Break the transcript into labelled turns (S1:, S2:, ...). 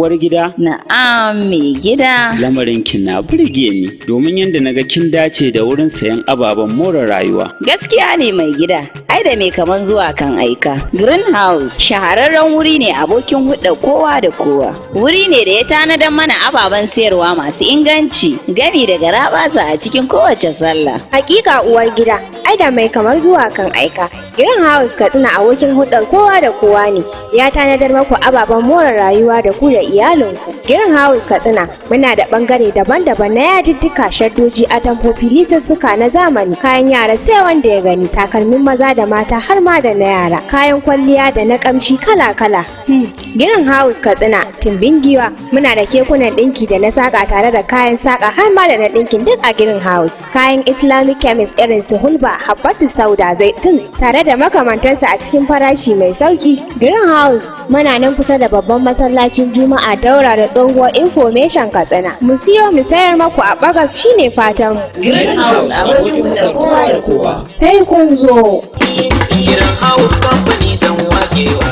S1: uwar gida?
S2: Na'am mai gida.
S1: Lamarin kin na burge ni domin yadda naga kin dace da wurin sayan ababen more rayuwa.
S2: Gaskiya ne mai gida, ai da me kaman zuwa kan aika. Greenhouse shahararren wuri ne abokin hulɗar kowa da kowa. Wuri ne da ya tanadar mana ababen sayarwa masu inganci, gami da garaɓasa a cikin kowace sallah.
S3: Hakika uwar gida, ai da mai kamar zuwa kan aika. Greenhouse Katsina abokin hulɗar kowa da kowa ne, ya tanadar maku ababen more rayuwa da ku da iyalinku. Greenhouse Katsina muna da ɓangare daban-daban na yadiddika, shaddoji, atamfofi, lisussuka na zamani, kayan yara sai wanda ya gani, takalmin maza da mata har ma da na yara, kayan kwalliya da na kamshi kala-kala. Greenhouse Katsina tumbin giwa, muna da kekunan ɗinki da na saƙa tare da kayan saƙa har ma da na ɗinkin duk a Greenhouse. Kayan Islamic chemist irin su Hulba, Habbatu Sauda, Zaitun tare da makamantansa a cikin farashi mai sauki. Greenhouse muna nan kusa da babban masallacin Juma'a daura da tsohuwar Information Katsina. Mu siyo mu sayar maku a bagas shine fatan mu.
S2: Greenhouse abokin da kowa da kowa.
S3: Sai kun zo.
S4: Greenhouse Company don wakewa.